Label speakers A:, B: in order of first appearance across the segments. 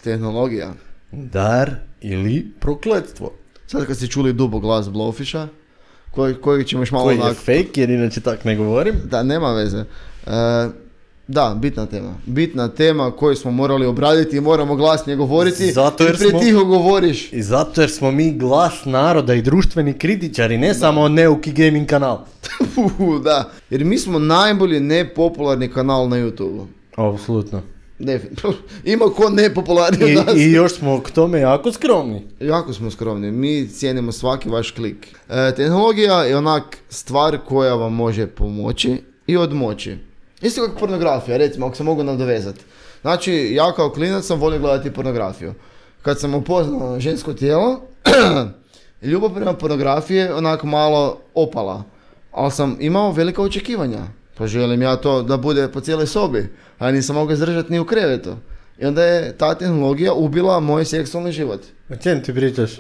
A: Tehnologija.
B: Dar ili prokletstvo.
A: Sad kad ste čuli dubo glas Blowfisha, kojeg ćemo još malo
B: Koji je fake, jer inače tak ne govorim.
A: Da, nema veze. Da, bitna tema. Bitna tema koju smo morali obraditi i moramo glasnije govoriti.
B: Zato jer
A: tiho govoriš.
B: I zato jer smo mi glas naroda i društveni kritičari, ne samo neuki gaming kanal.
A: Da, jer mi smo najbolji nepopularni kanal na YouTube-u.
B: Apsolutno.
A: Definitivno. Ima ko nepopularni od nas.
B: I još smo k tome jako skromni.
A: Jako smo skromni. Mi cijenimo svaki vaš klik. Tehnologija je onak stvar koja vam može pomoći i odmoći. Isto kako pornografija, recimo, ako se mogu nadovezati. Znači, ja kao klinac sam volio gledati pornografiju. Kad sam upoznao žensko tijelo, ljubav prema pornografiji je onako malo opala. Ali sam imao velika očekivanja. Pa želim ja to da bude po cijeloj sobi, a nisam mogao izdržati ni u krevetu. I onda je ta tehnologija ubila moj seksualni život.
B: O čem ti pričaš?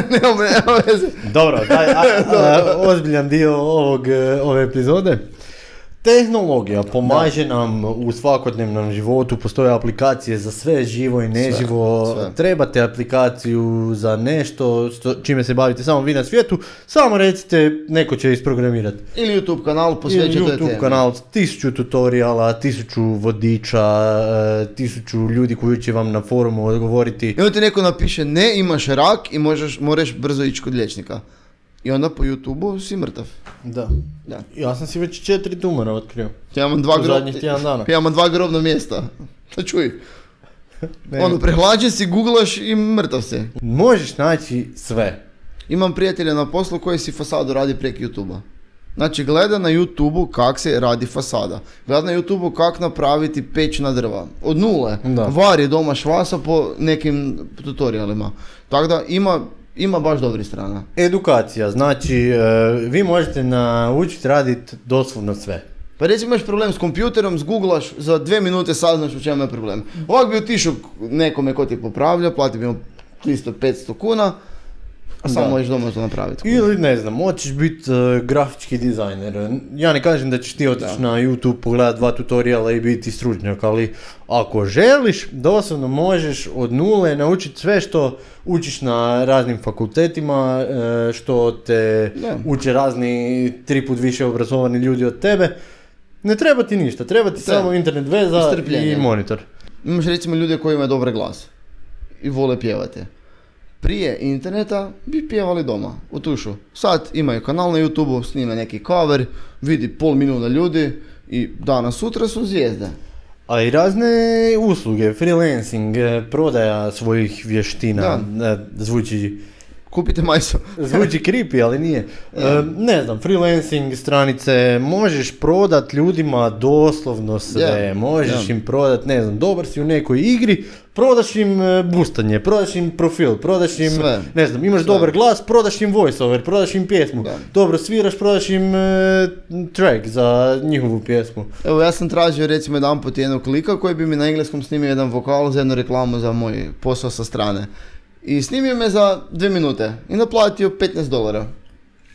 A: Nema veze.
B: Dobro, daj, ozbiljan dio ove epizode. Tehnologija pomaže nam u svakodnevnom životu, postoje aplikacije za sve živo i neživo, sve. Trebate aplikaciju za nešto čime se bavite samo vi na svijetu, samo recite, neko će isprogramirati.
A: Ili YouTube kanal posvećen toj temi.
B: YouTube kanal, 1000 tutoriala, 1000 vodiča, 1000 ljudi koji će vam na forumu odgovoriti.
A: I onda ti neko napiše ne, imaš rak i moraš brzo ići kod liječnika. I onda po YouTube-u si mrtav.
B: Da. Ja sam si već 4 tumora otkrio.
A: Ja imam 2 grobna mjesta. Da čuj. Prehlađen si, googlaš i mrtav si.
B: Možeš naći sve.
A: Imam prijatelja na poslu koji si fasadu radi preko YouTube-a. Znači gleda na YouTube-u kak se radi fasada. Gleda na YouTube-u kak napraviti peć na drva. Od nule. Vari doma švasa po nekim tutorialima. Tako da ima baš dobrih strana.
B: Edukacija, znači vi možete naučiti raditi doslovno sve.
A: Pa recimo imaš problem s kompjuterom, zgooglaš, za 2 minute saznaš u čemu je problem. Ovak bi otišao nekome ko ti popravlja, plati bi mu 300-500 kuna, a samo možeš doma to napraviti.
B: Ili ne znam, hoćeš biti grafički dizajner. Ja ne kažem da ćeš ti otići na YouTube, pogledati 2 tutoriala i biti stručnjak, ali ako želiš, doslovno možeš od nule naučiti sve što učiš na raznim fakultetima, što te uče razni 3 put više obrazovani ljudi od tebe. Ne treba ti ništa, treba ti samo internet veza i monitor.
A: Imaš recimo ljude koji imaju dobar glas i vole pjevati. Prije interneta bi pjevali doma, u tušu. Sad imaju kanal na YouTube-u, snime neki cover, vidi 500 000 ljudi i danas sutra su zvijezde.
B: A i razne usluge, freelancing, prodaja svojih vještina, zvuči...
A: Kupite majso.
B: Zvuči creepy, ali nije. Ne znam, freelancing stranice, možeš prodat ljudima doslovno sve, možeš im prodat, ne znam, dobar si u nekoj igri, prodaš im boostanje, prodaš im profil, prodaš im, sve. Ne znam, imaš dobar glas, prodaš im voiceover, prodaš im pjesmu, dobro sviraš, prodaš im track za njihovu pjesmu.
A: Evo, ja sam tražio recimo jedan put jednog klika koji bi mi na engleskom snimio jedan vokal za jednu reklamu za moj posao sa strane. I snimio me za 2 minute i naplatio $15.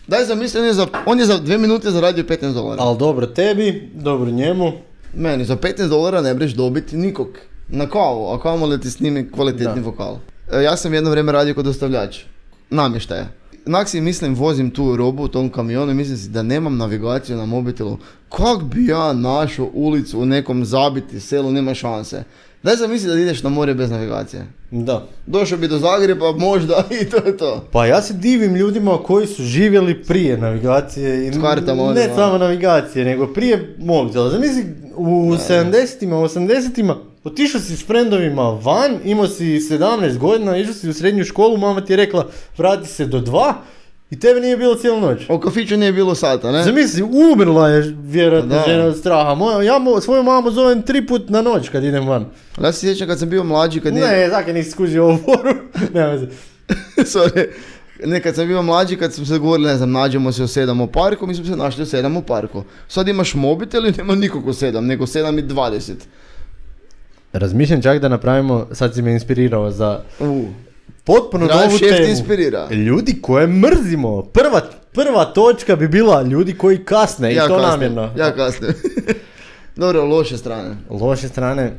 A: Daj zamisli, on je za 2 minute zaradio $15.
B: Ali dobro tebi, dobro njemu.
A: Meni za $15 ne breš dobiti nikog. Na kavu, a kamo li ti snimi kvalitetni vokal. Ja sam jedno vrijeme radio kod dostavljač. Namještaja. Onak si mislim, vozim tu robu u tom kamionu i mislim si da nemam navigaciju na mobitelu. Kak bi ja našao ulicu u nekom zabiti selu, nema šanse. Daj zamisli da ideš na more bez navigacije.
B: Da.
A: Došao bi do Zagreba, možda i to je to.
B: Pa ja se divim ljudima koji su živjeli prije navigacije. I ne samo navigacije, nego prije mobitela. Zamisli u 70-ima, 80-ima, otišao si s frendovima van, imao si 17 godina, išao si u srednju školu, mama ti je rekla vrati se do 2 i tebe nije bilo cijelu noć.
A: U kafiću nije bilo sata, ne?
B: Zamisli, umrla je vjerojatno žena od straha. Ja svoju mamu zovem 3 put na noć kad idem van.
A: Ja se sjećam kad sam bio mlađi, kad nije...
B: Ne, zakaj nisi skužio ovu foru. Nema se.
A: Sorry. Ne, kad sam bio mlađi, kad sam se govorili, ne znam, nađemo se u 7 u parku, mi smo se našli u 7 u parku. Sad imaš mobitel i nema nikog u 7, nego 7:20.
B: Razmišljam čak da napravimo, sad si me inspirirao za potpuno novu temu.
A: Inspirira.
B: Ljudi koje mrzimo. Prva točka bi bila ljudi koji kasne i to namjerno.
A: Ja kasne. Dobro, loše strane.
B: Loše strane.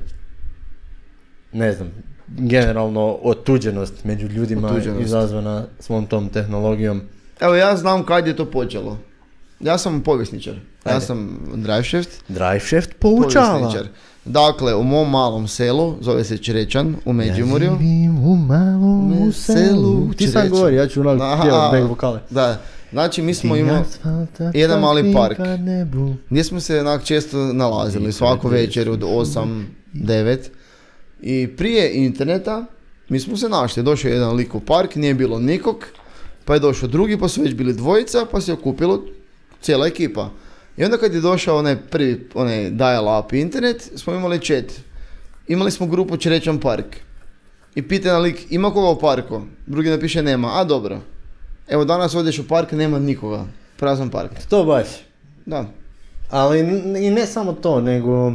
B: ne znam, generalno otuđenost među ljudima izazvana svom tom tehnologijom.
A: Evo ja znam kad je to počelo. Ja sam povjesničar. Ja sam
B: Driveshaft poučava.
A: Povjesničar. Dakle, u mom malom selu, zove se Čirečan, u Međimurju.
B: Ja živim u malom selu. Ti sam govori, ja ću back vokale.
A: Da. Znači, mi smo imali jedan mali park gdje smo se često nalazili, svaku večer od 8-9. I prije interneta mi smo se našli. Došao je jedan lik u park, nije bilo nikog, pa je došao drugi, pa su već bili dvojica, pa se okupilo cijela ekipa. I onda kad je došao onaj prvi, dial-up internet, smo imali chat. Imali smo grupu Čirečan park. I pita na lik, ima koga u parku? Drugi napiše nema, a dobro. Evo danas odeš u park, nema nikoga. Prazan park.
B: To baš.
A: Da.
B: Ali i ne samo to, nego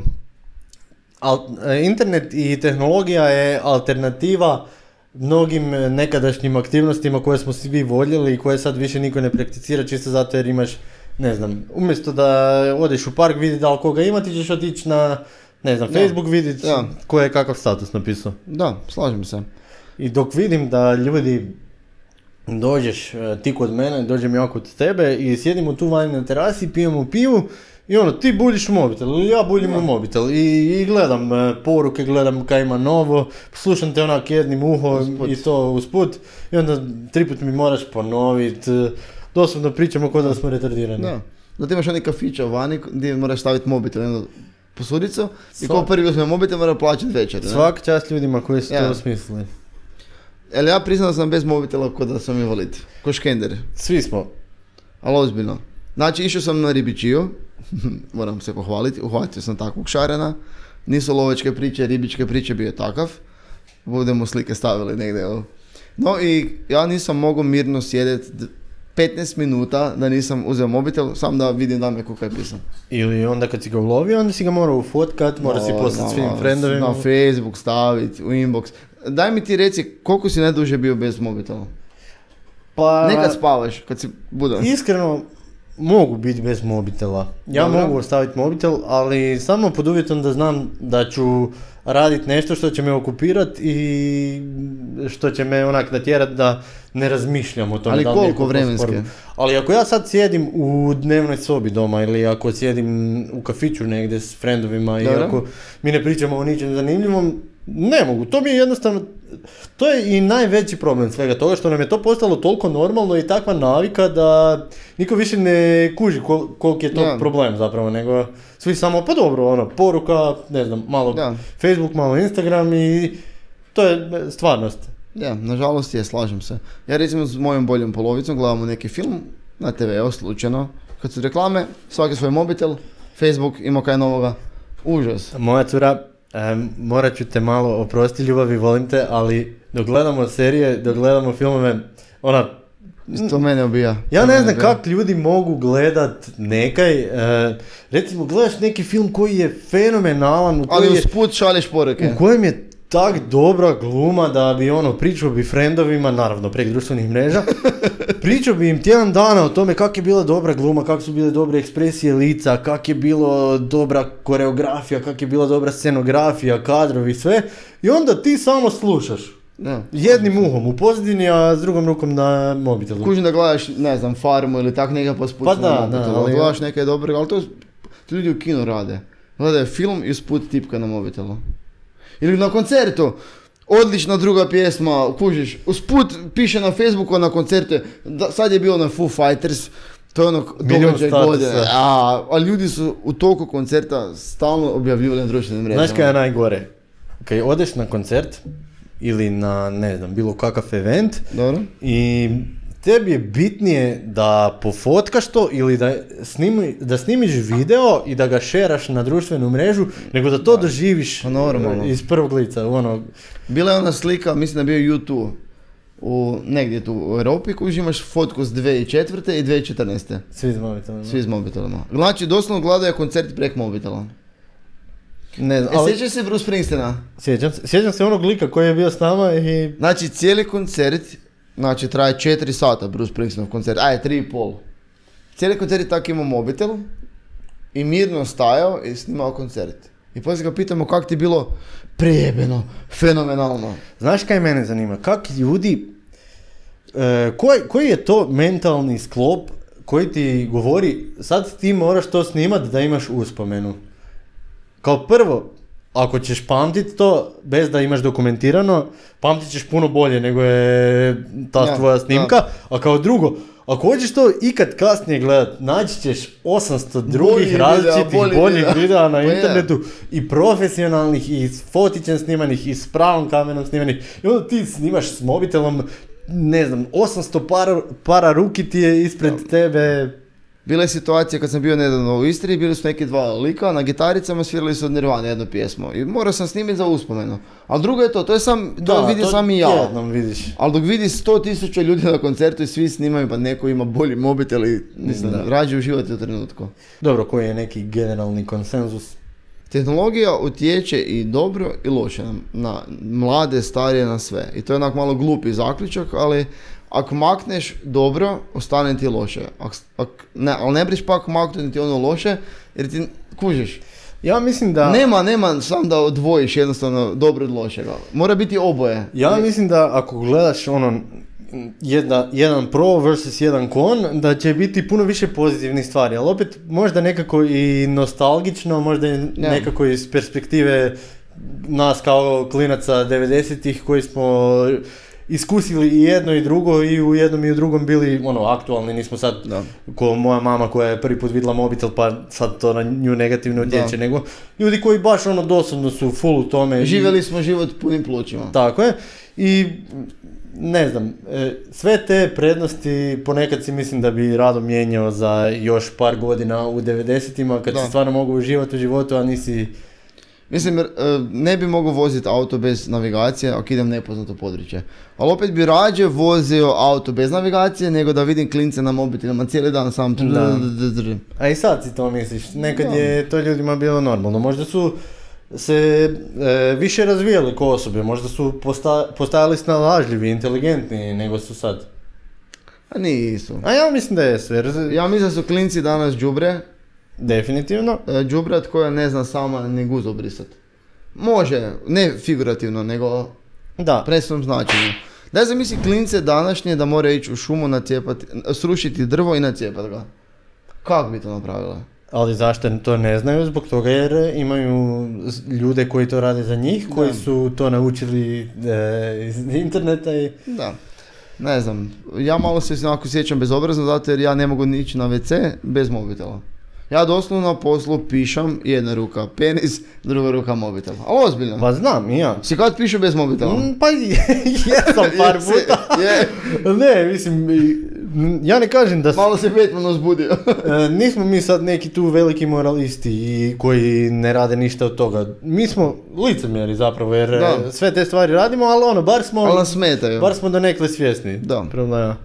B: internet i tehnologija je alternativa mnogim nekadašnjim aktivnostima koje smo svi voljeli i koje sad više niko ne prakticira čisto zato jer imaš, ne znam, umjesto da odeš u park vidjeti da li koga ima, ti ćeš otići na, ne znam, Facebook vidjeti ko je kakav status napisao.
A: Da, slažem se.
B: I dok vidim da ljudi dođeš ti kod mene, dođem ja kod tebe i sjedimo tu vani na terasi, pijemo pivu i ti buljiš u mobitel ili ja buljim u mobitel i gledam poruke, gledam kaj ima novo, slušam te onak jednim uhom i to usput i onda 3 put mi moraš ponoviti, doslovno pričamo kao da smo retardirani.
A: Da, da ti imaš onih kafića vani gdje moraš staviti mobitel jednu posuricu i ko prvi uzme mobitel mora plaćati večer.
B: Svaka čast ljudima koji su to osmislili.
A: Ali ja priznam da sam bez mobitela kod da sam invalid, ko škender.
B: Svi smo.
A: Ali ozbiljno. Znači išao sam na ribičiju, moram se pohvaliti, uhvatio sam takvog šarena, nisu lovačke priče, ribičke priče, bio je takav, budemo slike stavili negdje. No i ja nisam mogao mirno sjedeti 15 minuta da nisam uzeo mobitel, sam da vidim da me kuka je pisao.
B: Ili onda kad si ga ulovio, onda si ga morao ufotkat, mora si poslati svim friendovima.
A: Na Facebook staviti, u inbox. Daj mi ti reci, koliko si najduže bio bez mobitela?
B: Pa...
A: Nekad spavaš, kad si budan.
B: Iskreno, mogu biti bez mobitela. Ja mogu ostaviti mobitel, ali samo pod uvjetom da znam da ću raditi nešto što će me okupirati i što će me onak natjerati da ne razmišljam o tome.
A: Ali koliko vremenske?
B: Ali ako ja sad sjedim u dnevnoj sobi doma ili ako sjedim u kafiću negdje s friendovima i ako mi ne pričamo o ničem zanimljivom, ne mogu, to mi je jednostavno, to je i najveći problem svega toga što nam je to postalo toliko normalno i takva navika da niko više ne kuži koliki je to problem zapravo, nego svi samo pa dobro, poruka, ne znam, malo Facebook, malo Instagram i to je stvarnost.
A: Ja, nažalost je, slažem se. Ja recimo s mojom boljom polovicom gledamo neki film na TV-u slučajno, kad su reklame, svaki svoj mobitel, Facebook ima kaj novoga, užas.
B: Moja cura, morat ću te malo oprostiti ljubavi, volim te, ali dok gledamo serije, dok gledamo filmove,
A: to mene ubija.
B: Ja ne znam kako ljudi mogu gledat nekaj, recimo gledaš neki film koji je fenomenalan,
A: ali usput šalješ poruke.
B: U kojem je tak dobra gluma da bi pričao bi friendovima, naravno preko društvenih mreža, pričao bi im tjedan dana o tome kako je bila dobra gluma, kako su bile dobre ekspresije lica, kako je bilo dobra koreografija, kako je bila dobra scenografija, kadrovi, sve. I onda ti samo slušaš. Jednim uhom u pozadini, a s drugom rukom na mobitelu.
A: Kužim da gledaš, ne znam, Farmu ili tak nekaj pa sput na mobitelu. Ali gledaš neke dobre, ali to ljudi u kinu rade. Gledaju film i sput tipka na mobitelu. Ili na koncertu, odlična druga pjesma, kužiš, usput piše na Facebooku na koncerte, sad je bilo na Foo Fighters, to je događaj godine, a ljudi su u toliko koncerta stalno objavljivali na društvenim mrežama.
B: Znaš kaj je najgore? Kad odeš na koncert ili na, ne znam, bilo kakav event i tebi je bitnije da pofotkaš to ili da snimiš video i da ga šeraš na društvenu mrežu, nego da to doživiš iz prvog lica.
A: Bila je ona slika, mislim da je bio YouTube, negdje tu u Europi, koji imaš fotku s 2004. i 2014.
B: Svi s
A: mobitelama. Znači, doslovno gledaju koncert prek mobitela.
B: Ne znam,
A: sjećaš se Bruce Springsteena?
B: Sjećam se onog lika koji je bio s nama i...
A: Znači, cijeli koncert, traje 4 sata Bruce Springsteenov koncert, 3,5. Cijeli koncert je tako imao mobitel i mirno stajao i snimao koncert. I poslije ga pitamo kako ti je bilo prejebeno, fenomenalno.
B: Znaš kaj mene zanima? Kak ljudi, koji je to mentalni sklop koji ti govori sad ti moraš to snimat da imaš uspomenu? Kao prvo, ako ćeš pamtit to bez da imaš dokumentirano, pamtit ćeš puno bolje nego je ta tvoja snimka, a kao drugo, ako hoćeš to ikad kasnije gledat, naći ćeš 800 drugih različitih boljih videa na internetu i profesionalnih i s fotićem snimanih i s pravom kamerom snimanih i onda ti snimaš s mobitelom, ne znam, 800 para ruki ti je ispred tebe.
A: Bila je situacija kad sam bio nedavno u Istri, bili su neki dva lika, na gitaricama svirali su od Nirvana jednu pjesmu i morao sam snimiti za uspomenu. Ali drugo je to je sam, to vidi sam i ja.
B: Vidiš.
A: Ali dok vidi 100.000 ljudi na koncertu i svi snimaju, pa neko ima bolji mobitel i rađe uživati u trenutku.
B: Dobro, koji je neki generalni konsenzus?
A: Tehnologija utječe i dobro i loše na mlade, starije, na sve. I to je onak malo glupi zaključak, ali ako makneš dobro, ostane ti loše. Ali ne briš pak maknuti ono loše, jer ti kužiš.
B: Ja mislim da...
A: Nema sam da odvojiš jednostavno dobro od lošega. Mora biti oboje.
B: Ja mislim da ako gledaš ono jedan pro versus jedan con, da će biti puno više pozitivnih stvari, ali opet možda nekako i nostalgično, možda i nekako iz perspektive nas kao klinaca 90-ih koji smo iskusili i jedno i drugo i u jednom i u drugom bili aktualni, nismo sad ko moja mama koja je prvi put vidjela mobitel pa sad to na nju negativno utječe, nego ljudi koji baš doslovno su full u tome.
A: Živjeli smo život punim plućima.
B: Tako je. I ne znam, sve te prednosti ponekad si mislim da bi rado mijenjao za još par godina u 90-ima kad si stvarno mogu uživati u životu, a nisi...
A: Mislim, ne bi mogao voziti auto bez navigacije ako idem nepoznato područje. Ali opet bi rađe vozio auto bez navigacije nego da vidim klince na mobitelima cijeli dan sam.
B: A i sad si to misliš, nekad je to ljudima bilo normalno. Možda su se više razvijali ko osobe, možda su postajali snalažljivi, inteligentni nego su sad.
A: A nisu.
B: A ja mislim da jesu.
A: Ja mislim da su klinci danas đubre.
B: Definitivno.
A: Đubrat koja ne zna sama ni guzu obrisat. Može, ne figurativno, nego presnom značenju. Daj zamisli klince današnje da mora ići u šumu srušiti drvo i nacijepat ga. Kako bi to napravila?
B: Ali zašto to ne znaju? Zbog toga jer imaju ljude koji to rade za njih, koji su to naučili iz interneta i...
A: Da. Ne znam, ja malo se onako sjećam bezobrazno zato jer ja ne mogu ići na WC bez mobitela. Ja doslovno na poslu pišem, jedna ruka penis, druga ruka mobitel. Ali ozbiljno.
B: Pa znam, i ja.
A: Si kad pišu bez mobitela?
B: Pa jesam par puta. Ne, mislim, ja ne kažem da...
A: Malo se Batman uzbudio.
B: Nismo mi sad neki tu veliki moralisti koji ne rade ništa od toga. Mi smo licemjeri zapravo jer sve te stvari radimo, ali bar smo...
A: Ali nas smetaju.
B: Bar smo donekle svjesni.
A: Da.
B: Problema.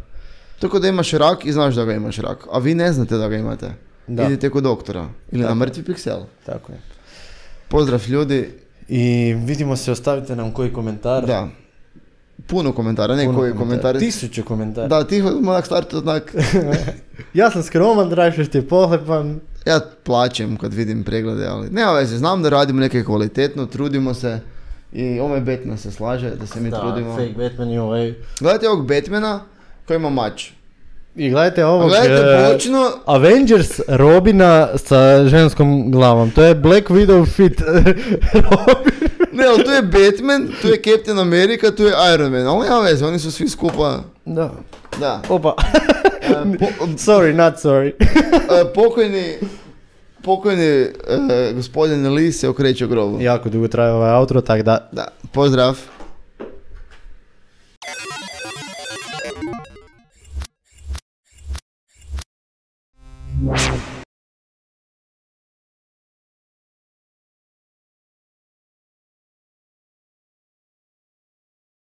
A: Tako da imaš rak i znaš da ga imaš rak, a vi ne znate da ga imate. Idite kod doktora ili na mrtvi piksel.
B: Tako je.
A: Pozdrav ljudi.
B: I vidimo se, ostavite nam koji komentar.
A: Da. Puno komentara, ne koji komentari.
B: 1000 komentara.
A: Da, ti onak startu onak.
B: Ja sam skroman, Drajšeš ti je pohlepan.
A: Ja plaćem kad vidim preglede, ali nema veze, znam da radimo neke kvalitetno, trudimo se. I ovaj Batman se slaže da se mi trudimo.
B: Da, fake Batman i ovaj...
A: Gledajte ovog Batmana koji ima mač.
B: I gledajte ovog
A: počno...
B: Avengers Robina sa ženskom glavom. To je Black Widow fit Robin.
A: Ne, ali tu je Batman, tu je Captain America, tu je Iron Man. Ali nema veze, oni su svi skupa... Da.
B: Opa. Sorry, not sorry.
A: Pokojni gospodin Lee se okreće u grobu.
B: Jako dugo traje ovaj outro, tak da.
A: Da, pozdrav. Wow.